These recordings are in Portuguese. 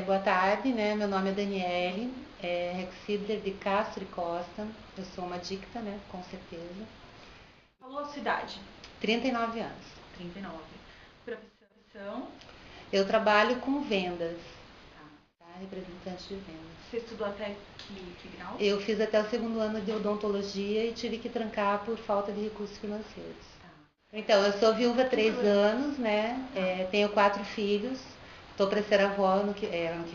boa tarde, né? Meu nome é Daniele, Rexidler de Castro e Costa. Eu sou uma adicta, né? Com certeza. Falou a sua idade? 39 anos. 39. Profissão? Eu trabalho com vendas, tá? Representante de vendas. Você estudou até que grau? Eu fiz até o segundo ano de odontologia e tive que trancar por falta de recursos financeiros. Então, eu sou viúva há 3 anos, né? Tenho 4 filhos. Estou para ser avó ano que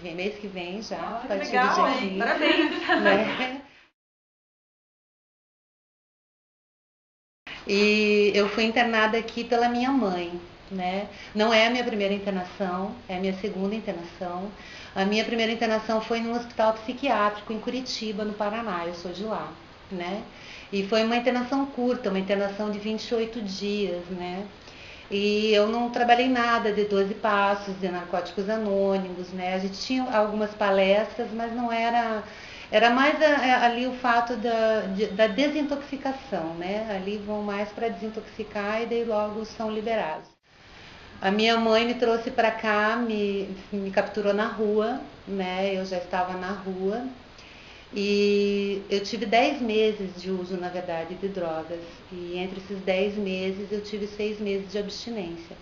vem, mês que vem já. Nossa, a que partir legal, do dia hein? 15, Parabéns! né? E eu fui internada aqui pela minha mãe, né? Não é a minha primeira internação, é a minha segunda internação. A minha primeira internação foi num hospital psiquiátrico em Curitiba, no Paraná. Eu sou de lá, né? E foi uma internação curta, uma internação de 28 dias, né? E eu não trabalhei nada de 12 passos, de narcóticos anônimos, né? A gente tinha algumas palestras, mas não era... Era mais ali o fato da desintoxicação, né? Ali vão mais para desintoxicar e daí logo são liberados. A minha mãe me trouxe para cá, me capturou na rua, né? Eu já estava na rua e eu tive 10 meses de uso, na verdade, de drogas. E entre esses 10 meses eu tive 6 meses de abstinência.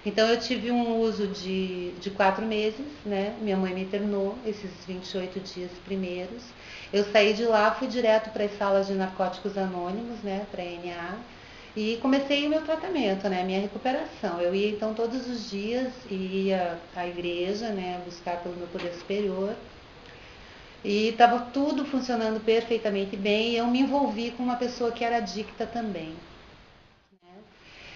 Então eu tive um uso de 4 meses, né? Minha mãe me internou esses 28 dias primeiros. Eu saí de lá, fui direto para as salas de narcóticos anônimos, né? Para a NA. E comecei o meu tratamento, né? A minha recuperação. Eu ia então todos os dias, ia à igreja, né? Buscar pelo meu poder superior. E estava tudo funcionando perfeitamente bem e eu me envolvi com uma pessoa que era adicta também. Né?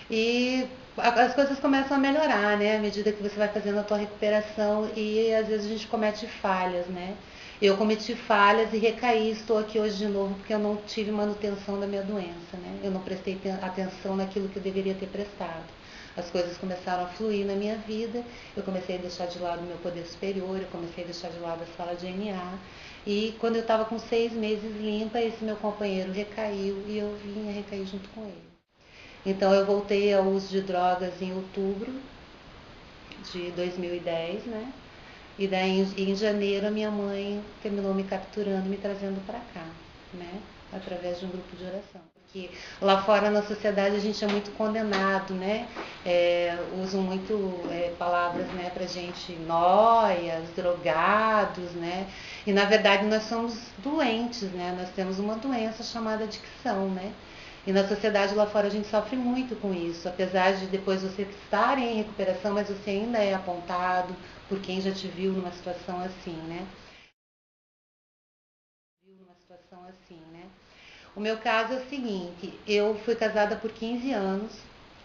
E as coisas começam a melhorar, né? À medida que você vai fazendo a tua recuperação e às vezes a gente comete falhas, né? Eu cometi falhas e recaí, estou aqui hoje de novo porque eu não tive manutenção da minha doença, né? Eu não prestei atenção naquilo que eu deveria ter prestado. As coisas começaram a fluir na minha vida, eu comecei a deixar de lado o meu poder superior, eu comecei a deixar de lado a sala de NA. E quando eu estava com 6 meses limpa, esse meu companheiro recaiu e eu vim a recair junto com ele. Então eu voltei ao uso de drogas em outubro de 2010, né? E daí em janeiro a minha mãe terminou me capturando, me trazendo para cá, né? Através de um grupo de oração. Porque lá fora na sociedade a gente é muito condenado, né? Usam muito palavras, né, pra gente, nóias, drogados, né? E na verdade nós somos doentes, né? Nós temos uma doença chamada adicção, né? E na sociedade lá fora a gente sofre muito com isso, apesar de depois você estar em recuperação, mas você ainda é apontado por quem já te viu numa situação assim, né? O meu caso é o seguinte, eu fui casada por 15 anos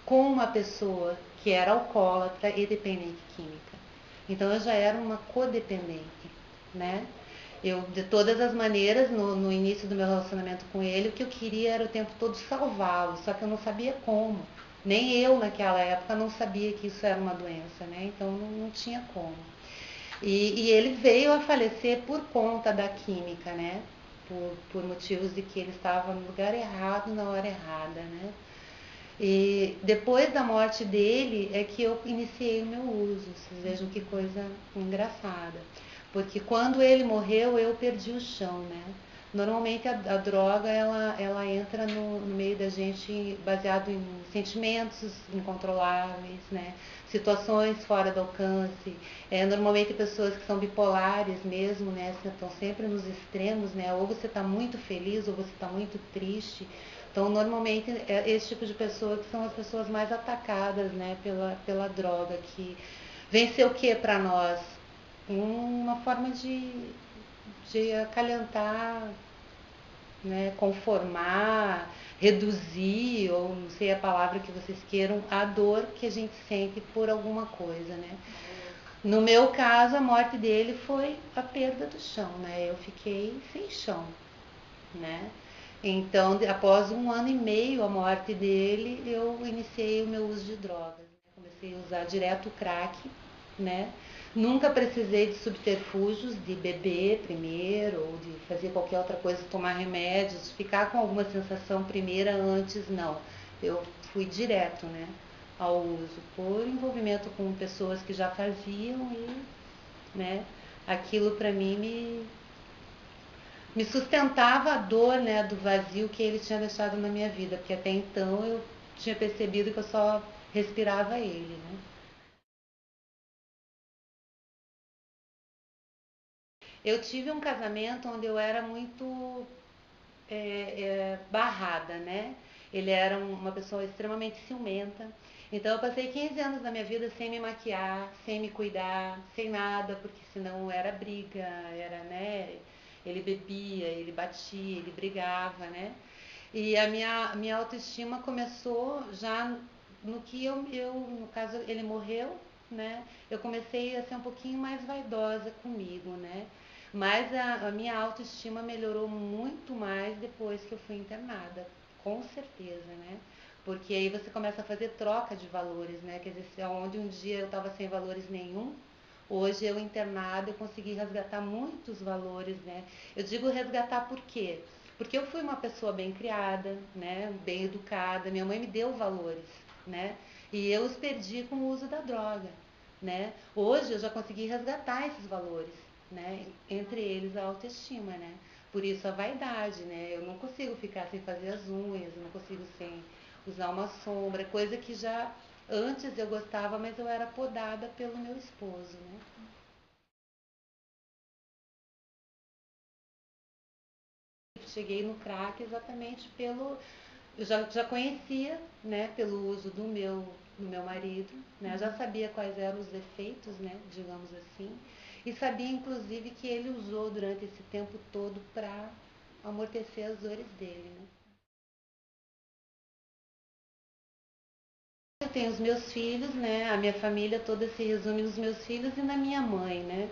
com uma pessoa que era alcoólatra e dependente química. Então eu já era uma codependente, né? Eu, de todas as maneiras, no início do meu relacionamento com ele, o que eu queria era o tempo todo salvá-lo, só que eu não sabia como. Nem eu, naquela época, não sabia que isso era uma doença, né? Então não tinha como. E ele veio a falecer por conta da química, né? Por motivos de que ele estava no lugar errado, na hora errada, né? E depois da morte dele é que eu iniciei o meu uso. Vocês vejam que coisa engraçada. Porque quando ele morreu, eu perdi o chão, né? Normalmente a droga, ela entra no meio da gente baseado em sentimentos incontroláveis, né? Situações fora do alcance. Normalmente pessoas que são bipolares mesmo, né? Estão sempre nos extremos, né? Ou você está muito feliz ou você está muito triste. Então, normalmente, é esse tipo de pessoa que são as pessoas mais atacadas, né, pela droga, que vem ser o que para nós? Uma forma de acalentar, né, conformar, reduzir, ou não sei a palavra que vocês queiram, a dor que a gente sente por alguma coisa, né? No meu caso, a morte dele foi a perda do chão, né? Eu fiquei sem chão, né? Então, após 1 ano e meio a morte dele, eu iniciei o meu uso de drogas. Comecei a usar direto o crack, né? Nunca precisei de subterfúgios, de beber primeiro, ou de fazer qualquer outra coisa, tomar remédios, ficar com alguma sensação primeira antes, não. Eu fui direto, né, ao uso, por envolvimento com pessoas que já faziam né? Aquilo para mim me sustentava a dor, né, do vazio que ele tinha deixado na minha vida, porque até então eu tinha percebido que eu só respirava ele, né? Eu tive um casamento onde eu era muito barrada, né? Ele era uma pessoa extremamente ciumenta. Então eu passei 15 anos da minha vida sem me maquiar, sem me cuidar, sem nada, porque senão era briga, era, né? Ele bebia, ele batia, ele brigava, né? E a minha autoestima começou já no que no caso, ele morreu, né? Eu comecei a ser um pouquinho mais vaidosa comigo, né? Mas a minha autoestima melhorou muito mais depois que eu fui internada, com certeza, né? Porque aí você começa a fazer troca de valores, né? Quer dizer, onde um dia eu estava sem valores nenhum, hoje eu internada eu consegui resgatar muitos valores, né? Eu digo resgatar por quê? Porque eu fui uma pessoa bem criada, né? Bem educada, minha mãe me deu valores, né? E eu os perdi com o uso da droga, né? Hoje eu já consegui resgatar esses valores, né? Entre eles a autoestima, né? Por isso a vaidade, né? Eu não consigo ficar sem fazer as unhas, eu não consigo sem usar uma sombra, coisa que já antes eu gostava, mas eu era podada pelo meu esposo, né? Cheguei no crack exatamente pelo. Eu já conhecia, né, pelo uso do meu marido, né, já sabia quais eram os efeitos, né, digamos assim, e sabia inclusive que ele usou durante esse tempo todo para amortecer as dores dele, né. Eu tenho os meus filhos, né, a minha família toda se resume nos meus filhos e na minha mãe, né.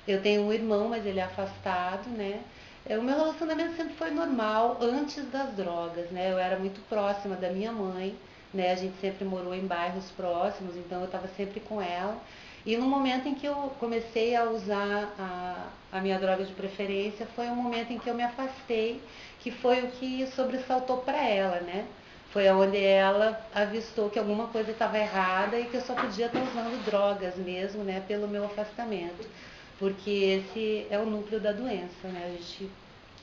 Eu tenho um irmão, mas ele é afastado, né. O meu relacionamento sempre foi normal antes das drogas, né? Eu era muito próxima da minha mãe, né? A gente sempre morou em bairros próximos, então eu estava sempre com ela. E no momento em que eu comecei a usar a minha droga de preferência, foi um momento em que eu me afastei, que foi o que sobressaltou para ela, né? Foi onde ela avistou que alguma coisa estava errada e que eu só podia estar usando drogas mesmo, né? Pelo meu afastamento, porque esse é o núcleo da doença, né? A gente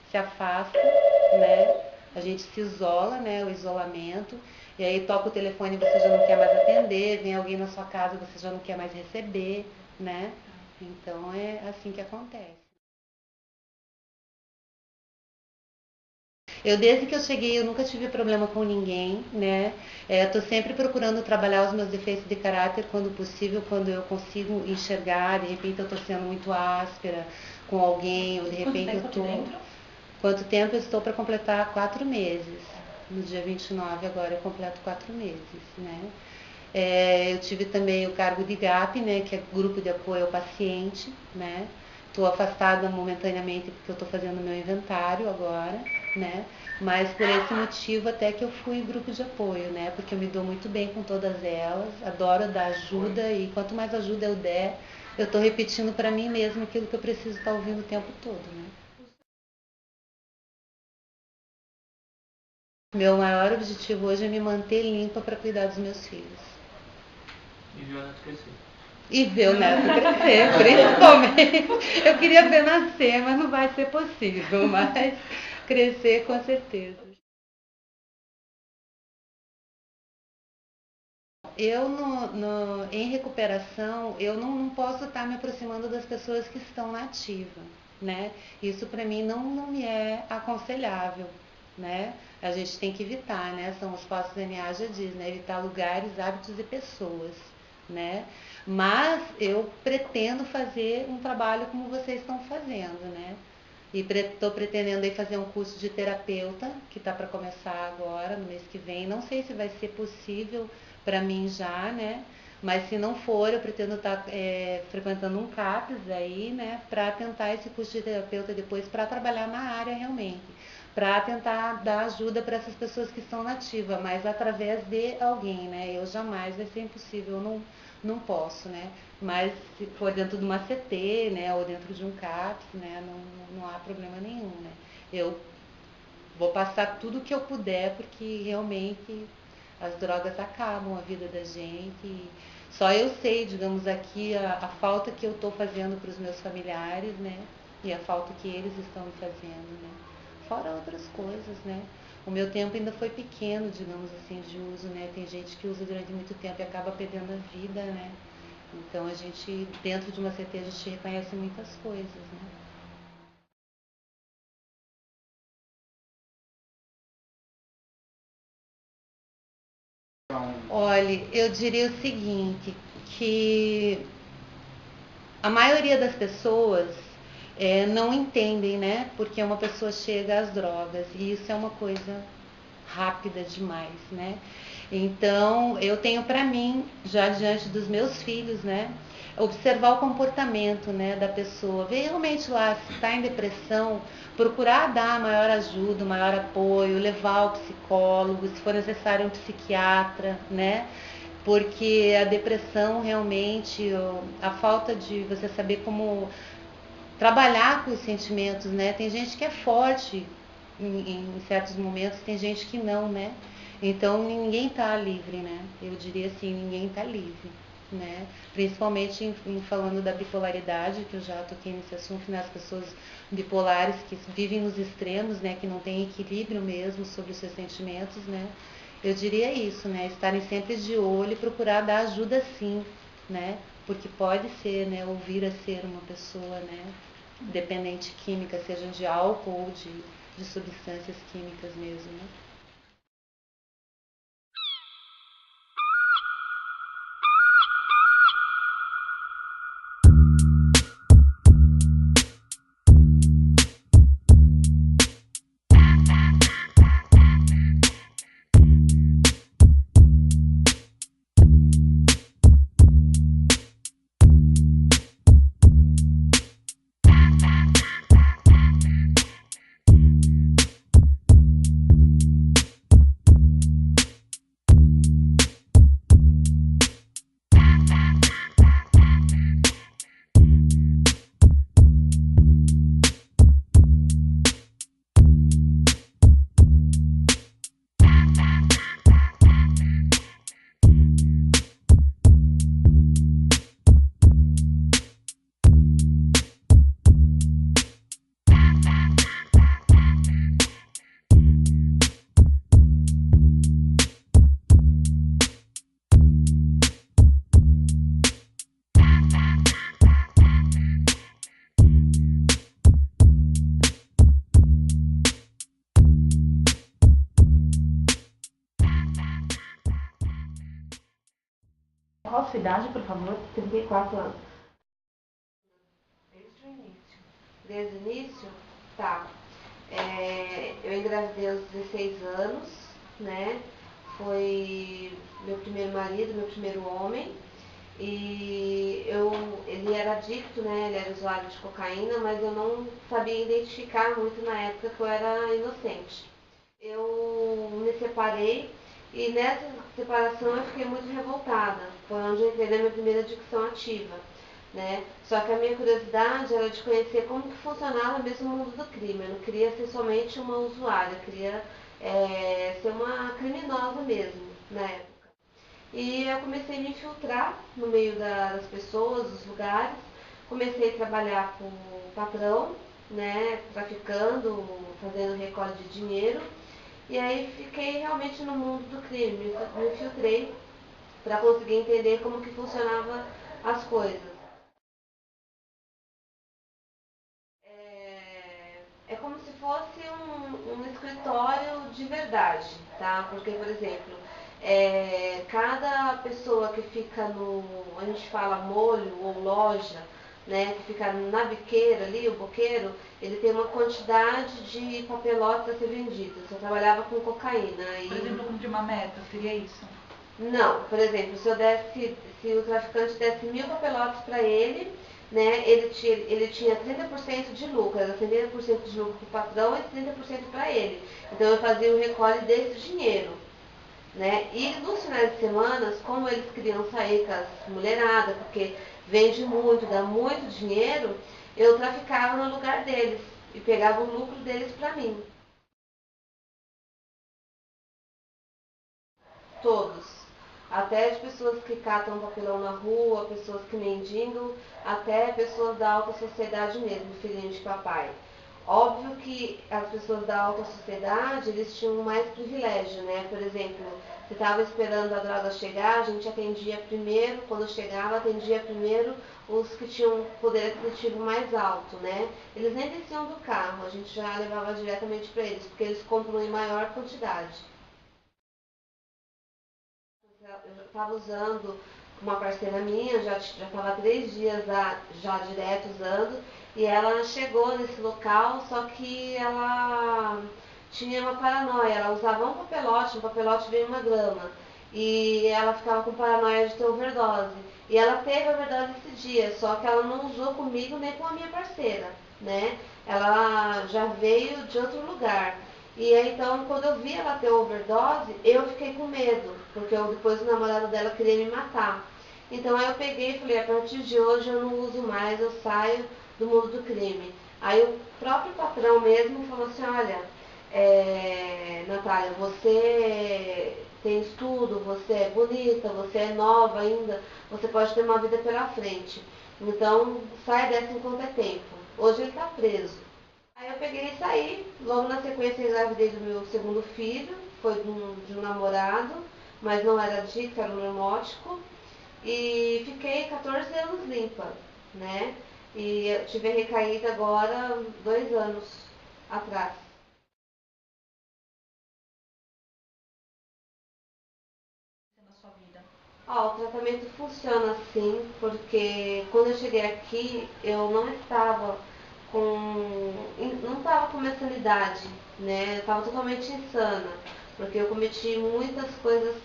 se afasta, né? A gente se isola, né? O isolamento. E aí toca o telefone e você já não quer mais atender, vem alguém na sua casa, você já não quer mais receber, né? Então é assim que acontece. Eu desde que eu cheguei eu nunca tive problema com ninguém, né? Estou sempre procurando trabalhar os meus defeitos de caráter quando possível, quando eu consigo enxergar, de repente eu estou sendo muito áspera com alguém, ou de repente eu estou. Quanto tempo eu estou para completar 4 meses? No dia 29 agora eu completo 4 meses, né? Eu tive também o cargo de GAP, né, que é Grupo de Apoio ao Paciente, né? Estou afastada momentaneamente porque eu estou fazendo meu inventário agora, né? Mas por esse motivo até que eu fui grupo de apoio, né? Porque eu me dou muito bem com todas elas, adoro dar ajuda e quanto mais ajuda eu der, eu estou repetindo para mim mesma aquilo que eu preciso estar ouvindo o tempo todo, né? Meu maior objetivo hoje é me manter limpa para cuidar dos meus filhos. E ver o neto crescer. E ver o neto crescer, principalmente. Eu queria ver nascer, mas não vai ser possível, mas crescer com certeza. Eu, em recuperação, eu não posso estar me aproximando das pessoas que estão na ativa, né? Isso para mim não me é aconselhável, né? A gente tem que evitar, né? São os passos DNA já diz, né? Evitar lugares, hábitos e pessoas, né? Mas eu pretendo fazer um trabalho como vocês estão fazendo, né? E estou pretendendo aí fazer um curso de terapeuta, que está para começar agora, no mês que vem. Não sei se vai ser possível para mim já, né? Mas se não for, eu pretendo estar frequentando um CAPES aí, né? Para tentar esse curso de terapeuta depois, para trabalhar na área realmente. Para tentar dar ajuda para essas pessoas que estão nativas, mas através de alguém, né? Eu jamais, vai ser impossível, eu não posso, né? Mas se for dentro de uma CT, né, ou dentro de um CAPS, né, não há problema nenhum, né? Eu vou passar tudo o que eu puder, porque realmente as drogas acabam a vida da gente Só eu sei, digamos aqui, a falta que eu estou fazendo para os meus familiares, né? E a falta que eles estão me fazendo, né? Fora outras coisas, né? O meu tempo ainda foi pequeno, digamos assim, de uso, né? Tem gente que usa durante muito tempo e acaba perdendo a vida, né? Então a gente, dentro de uma CT, a gente reconhece muitas coisas, né? Olha, eu diria o seguinte, que a maioria das pessoas não entendem, né? Porque uma pessoa chega às drogas e isso é uma coisa rápida demais, né? Então, eu tenho para mim, já diante dos meus filhos, né? Observar o comportamento, né, da pessoa, ver realmente lá se está em depressão, procurar dar maior ajuda, maior apoio, levar ao psicólogo, se for necessário um psiquiatra, né? Porque a depressão realmente, a falta de você saber como trabalhar com os sentimentos, né? Tem gente que é forte em certos momentos, tem gente que não, né? Então ninguém está livre, né? Eu diria assim, ninguém está livre, né? Principalmente em falando da bipolaridade, que eu já toquei nesse assunto, né? As pessoas bipolares que vivem nos extremos, né? Que não têm equilíbrio mesmo sobre os seus sentimentos, né? Eu diria isso, né? Estarem sempre de olho e procurar dar ajuda sim, né? Porque pode ser, né? Ou vir a ser uma pessoa, né? Dependente química, seja de álcool ou de substâncias químicas mesmo, né? Qual a sua idade, por favor? 34 anos. Desde o início. Desde o início? Tá. Eu engravidei aos 16 anos, né? Foi meu primeiro marido, meu primeiro homem. E ele era adicto, né? Ele era usuário de cocaína, mas eu não sabia identificar muito na época que eu era inocente. Eu me separei e nessa separação eu fiquei muito revoltada. Foi onde eu entrei na minha primeira adicção ativa, né? Só que a minha curiosidade era de conhecer como que funcionava mesmo o mundo do crime. Eu não queria ser somente uma usuária, eu queria ser uma criminosa mesmo, na época. E eu comecei a me infiltrar no meio das pessoas, dos lugares. Comecei a trabalhar com o patrão, né, traficando, fazendo recolhe de dinheiro. E aí fiquei realmente no mundo do crime, me infiltrei para conseguir entender como que funcionava as coisas. É como se fosse um escritório de verdade, tá? Porque, por exemplo, cada pessoa que fica no, a gente fala molho ou loja, né, que fica na biqueira ali, o boqueiro, ele tem uma quantidade de papelotes a ser vendidos. Eu trabalhava com cocaína. Por exemplo, cumprir uma meta, seria isso? Não, por exemplo, se o traficante desse 1000 papelotes para ele, né, ele tinha 30% de lucro, era 70% de lucro para o patrão e 30% para ele. Então eu fazia o recolhe desse dinheiro. Né? E nos finais de semana, como eles queriam sair com as mulheradas, porque vende muito, dá muito dinheiro, eu traficava no lugar deles e pegava o lucro deles para mim. Todos. Até de pessoas que catam papelão na rua, pessoas que mendigam, até pessoas da alta sociedade mesmo, filhinhos de papai. Óbvio que as pessoas da alta sociedade, eles tinham mais privilégio, né? Por exemplo, se estava esperando a droga chegar, a gente atendia primeiro, quando chegava, atendia primeiro os que tinham poder aquisitivo mais alto, né? Eles nem desciam do carro, a gente já levava diretamente para eles, porque eles compram em maior quantidade. Eu estava usando uma parceira minha, já estava 3 dias já direto usando, e ela chegou nesse local, só que ela tinha uma paranoia, ela usava um papelote, no papelote veio 1 grama, e ela ficava com paranoia de ter overdose. E ela teve overdose esse dia, só que ela não usou comigo nem com a minha parceira, né? Ela já veio de outro lugar. E aí, então, quando eu vi ela ter overdose, eu fiquei com medo, porque depois o namorado dela queria me matar. Então, aí eu peguei e falei, a partir de hoje eu não uso mais, eu saio do mundo do crime. Aí o próprio patrão mesmo falou assim, olha, Natália, você tem estudo, você é bonita, você é nova ainda, você pode ter uma vida pela frente. Então, sai dessa enquanto é tempo. Hoje ele está preso. Aí eu peguei e saí, logo na sequência eu engravidei do meu segundo filho, foi de um namorado, mas não era DIC, era um normótico, e fiquei 14 anos limpa, né? E eu tive a recaída agora 2 anos atrás. Na sua vida? O tratamento funciona assim, porque quando eu cheguei aqui eu não estava com minha sanidade, né? Eu estava totalmente insana, porque eu cometi muitas coisas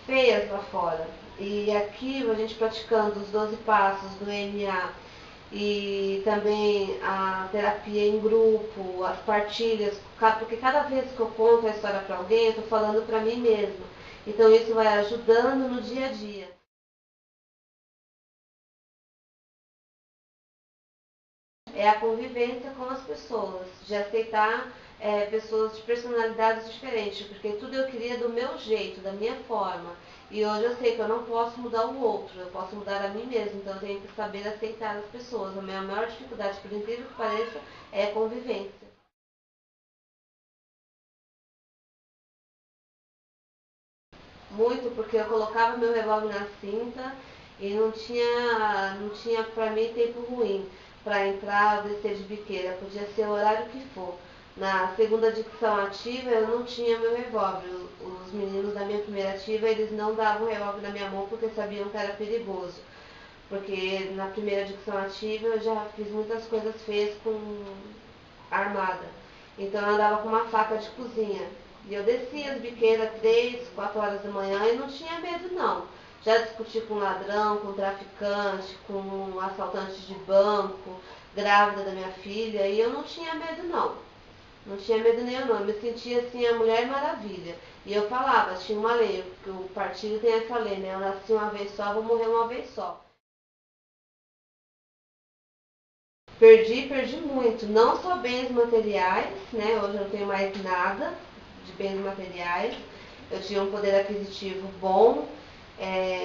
feias lá fora. E aqui a gente praticando os 12 passos do NA e também a terapia em grupo, as partilhas, porque cada vez que eu conto a história para alguém, eu estou falando para mim mesma. Então isso vai ajudando no dia a dia. É a convivência com as pessoas, de aceitar pessoas de personalidades diferentes, porque tudo eu queria do meu jeito, da minha forma. E hoje eu sei que eu não posso mudar o outro, eu posso mudar a mim mesma, então eu tenho que saber aceitar as pessoas. A minha maior dificuldade, por incrível que pareça, é a convivência. Muito, porque eu colocava meu revólver na cinta e não tinha para mim tempo ruim para entrar ou descer de biqueira, podia ser o horário que for. Na segunda dicção ativa eu não tinha meu revólver. Os meninos da minha primeira ativa, eles não davam o revólver na minha mão porque sabiam que era perigoso. Porque na primeira dicção ativa eu já fiz muitas coisas feias com armada. Então eu andava com uma faca de cozinha. E eu descia as biqueiras 3, 4 horas da manhã e não tinha medo não. Já discuti com ladrão, com traficante, com assaltante de banco, grávida da minha filha, e eu não tinha medo não. Não tinha medo nenhum não. Eu me sentia assim a Mulher Maravilha. E eu falava, tinha uma lei, porque o partido tem essa lei, né? Eu nasci uma vez só, vou morrer uma vez só. Perdi muito. Não só bens materiais, né? Hoje eu não tenho mais nada de bens materiais. Eu tinha um poder aquisitivo bom.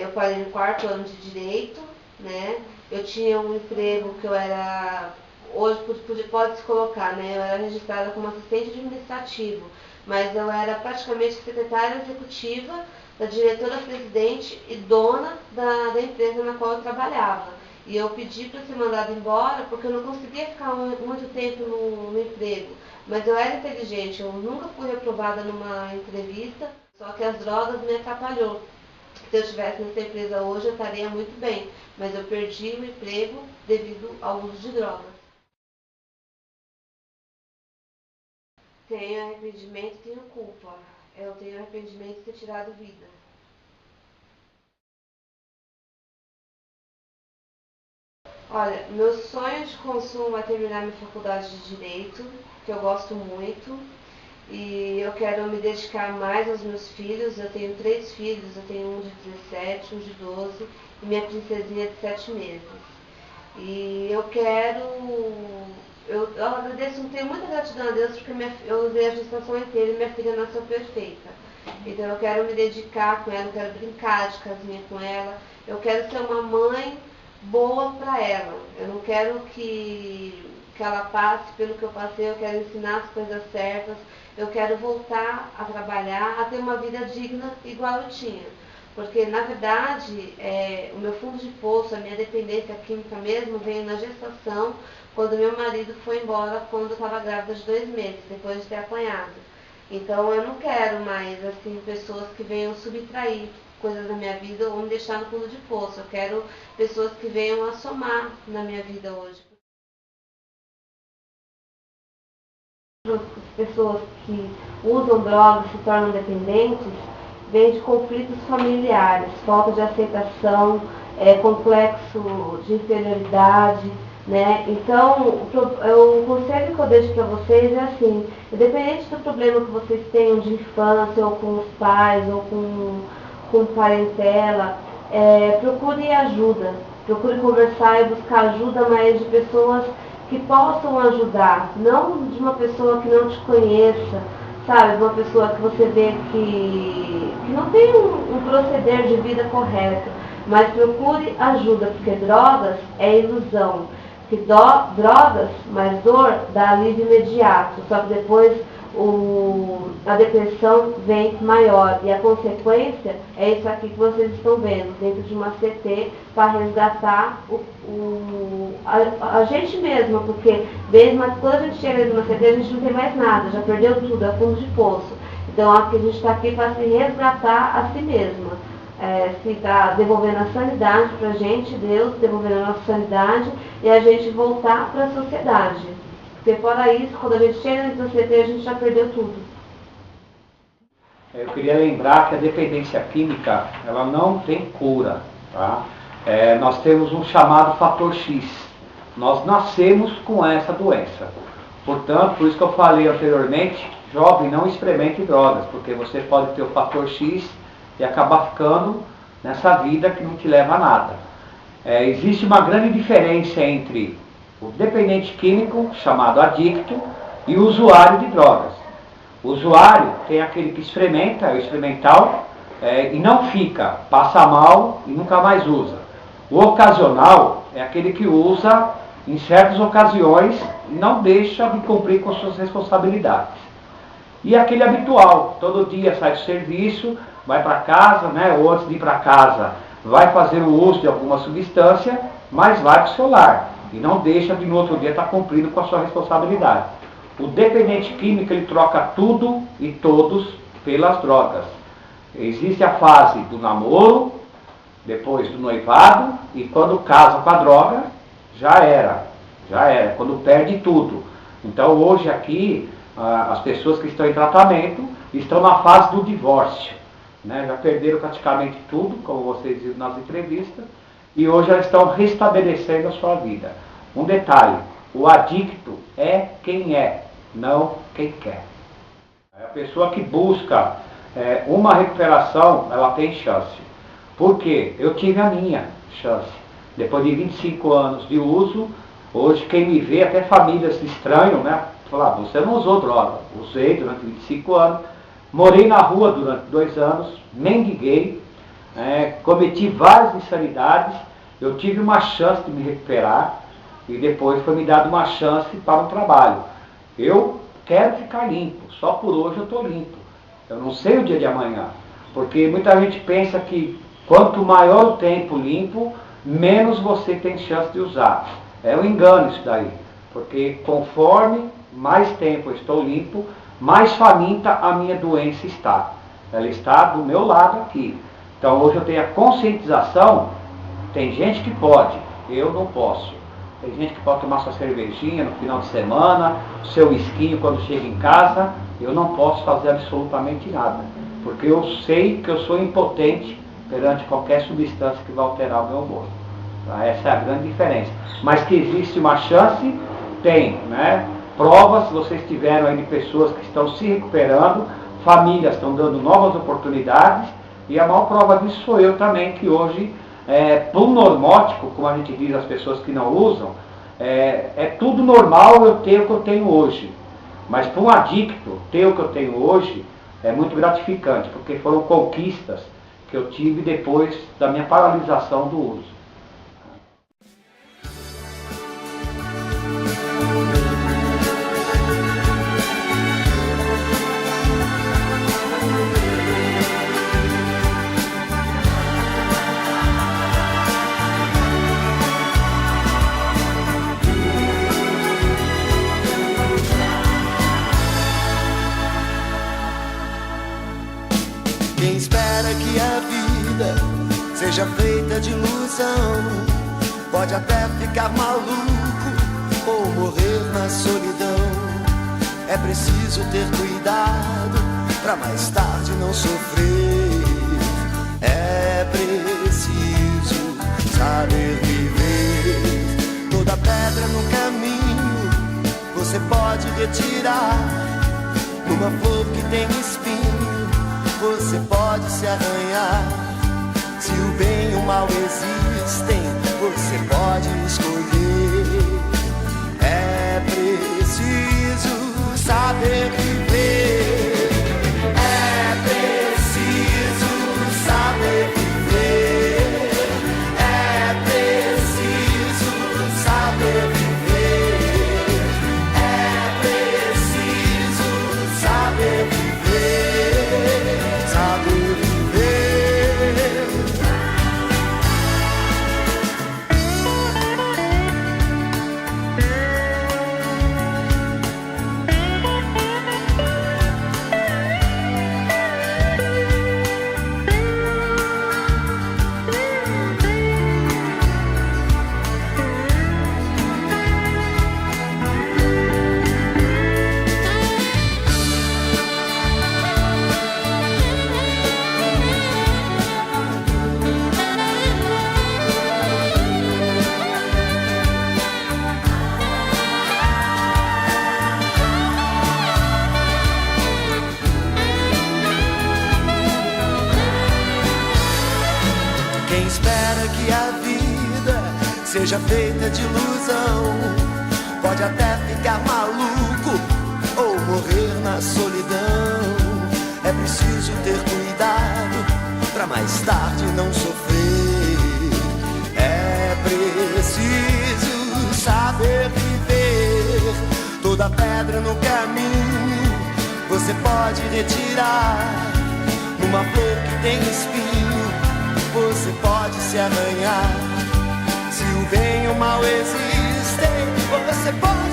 Eu parei no 4º ano de Direito, né? Eu tinha um emprego que eu era... Hoje pode-se colocar, né? Eu era registrada como assistente administrativo, mas eu era praticamente secretária executiva da diretora-presidente e dona da empresa na qual eu trabalhava. E eu pedi para ser mandada embora porque eu não conseguia ficar muito tempo no emprego. Mas eu era inteligente, eu nunca fui reprovada numa entrevista, só que as drogas me atrapalhou. Se eu estivesse nessa empresa hoje, eu estaria muito bem, mas eu perdi o emprego devido ao uso de drogas. Tenho arrependimento e tenho culpa. Eu tenho arrependimento de ter tirado vida. Olha, meu sonho de consumo é terminar minha faculdade de Direito, que eu gosto muito, e eu quero me dedicar mais aos meus filhos. Eu tenho 3 filhos, eu tenho um de 17, um de 12 e minha princesinha de 7 meses. E eu agradeço, tenho muita gratidão a Deus porque eu usei a gestação inteira e minha filha nasceu perfeita. Então eu quero me dedicar com ela, eu quero brincar de casinha com ela, eu quero ser uma mãe boa para ela. Eu não quero que ela passe pelo que eu passei, eu quero ensinar as coisas certas, eu quero voltar a trabalhar, a ter uma vida digna igual eu tinha. Porque, na verdade, o meu fundo de poço, a minha dependência química mesmo, veio na gestação, quando meu marido foi embora, quando eu estava grávida de 2 meses, depois de ter apanhado. Então, eu não quero mais, assim, pessoas que venham subtrair coisas da minha vida ou me deixar no fundo de poço. Eu quero pessoas que venham a somar na minha vida hoje. As pessoas que usam drogas se tornam dependentes, vem de conflitos familiares, falta de aceitação, complexo de inferioridade, né? Então, o conselho que eu deixo para vocês é assim, independente do problema que vocês tenham de infância, ou com os pais, ou com parentela, procure ajuda, procure conversar e buscar ajuda, mas de pessoas que possam ajudar, não de uma pessoa que não te conheça, sabe, uma pessoa que você vê que não tem um proceder de vida correto, mas procure ajuda, porque drogas é ilusão, porque drogas mais dor dá alívio imediato, só que depois a depressão vem maior e a consequência é isso aqui que vocês estão vendo, dentro de uma CT para resgatar a gente mesma, porque mesmo quando a gente chega dentro de uma CT a gente não tem mais nada, já perdeu tudo, é fundo de poço. Então aqui a gente está aqui para se resgatar a si mesma, se está devolvendo a sanidade para a gente, Deus devolvendo a nossa sanidade e a gente voltar para a sociedade. Porque fora isso, quando a gente chega dentro do CT, a gente já perdeu tudo. Eu queria lembrar que a dependência química, ela não tem cura, tá? Nós temos um chamado fator X. Nós nascemos com essa doença. Portanto, por isso que eu falei anteriormente, jovem, não experimente drogas, porque você pode ter o fator X e acabar ficando nessa vida que não te leva a nada. Existe uma grande diferença entre o dependente químico, chamado adicto, e o usuário de drogas. O usuário tem aquele que experimenta, é o experimental, e não fica, passa mal e nunca mais usa. O ocasional é aquele que usa em certas ocasiões e não deixa de cumprir com suas responsabilidades. E aquele habitual, todo dia sai do serviço, vai para casa, né, ou antes de ir para casa, vai fazer o uso de alguma substância, mas vai para o seu lar. E não deixa de no outro dia estar cumprindo com a sua responsabilidade. O dependente químico, ele troca tudo e todos pelas drogas. Existe a fase do namoro, depois do noivado, e quando casa com a droga, já era, quando perde tudo. Então hoje aqui, as pessoas que estão em tratamento estão na fase do divórcio, né? Já perderam praticamente tudo, como vocês viram nas entrevistas, e hoje elas estão restabelecendo a sua vida. Um detalhe, o adicto é quem é, não quem quer. A pessoa que busca uma recuperação, ela tem chance. Por quê? Eu tive a minha chance. Depois de 25 anos de uso, hoje quem me vê, até famílias estranham, né? Falar, você não usou droga. Usei durante 25 anos, morei na rua durante 2 anos, mendiguei, cometi várias insanidades. Eu tive uma chance de me recuperar e depois foi me dada uma chance para um trabalho. Eu quero ficar limpo, só por hoje eu estou limpo. Eu não sei o dia de amanhã, porque muita gente pensa que quanto maior o tempo limpo, menos você tem chance de usar. É um engano isso daí, porque conforme mais tempo eu estou limpo, mais faminta a minha doença está. Ela está do meu lado aqui. Então hoje eu tenho a conscientização. Tem gente que pode, eu não posso. Tem gente que pode tomar sua cervejinha no final de semana, seu esquinho quando chega em casa. Eu não posso fazer absolutamente nada, porque eu sei que eu sou impotente perante qualquer substância que vai alterar o meu humor. Tá? Essa é a grande diferença. Mas que existe uma chance, tem, né? Provas, vocês tiveram aí de pessoas que estão se recuperando, famílias estão dando novas oportunidades, e a maior prova disso sou eu também, que hoje, para um normótico, como a gente diz as pessoas que não usam, é tudo normal eu ter o que eu tenho hoje. Mas para um adicto ter o que eu tenho hoje, é muito gratificante, porque foram conquistas que eu tive depois da minha paralisação do uso. Quem espera que a vida seja feita de ilusão pode até ficar maluco ou morrer na solidão. É preciso ter cuidado pra mais tarde não sofrer. É preciso saber viver. Toda pedra no caminho você pode retirar. Numa flor que tem espinho você pode se arranhar. Se o bem e o mal existem, você pode escolher. É preciso saber viver. É preciso saber viver. É preciso saber viver. É preciso saber viver. Quem espera que a vida seja feita de ilusão pode até ficar maluco ou morrer na solidão. É preciso ter cuidado pra mais tarde não sofrer. É preciso saber viver. Toda pedra no caminho você pode retirar. Numa flor que tem espinho você pode se arranhar. Se o bem e o mal existem, você pode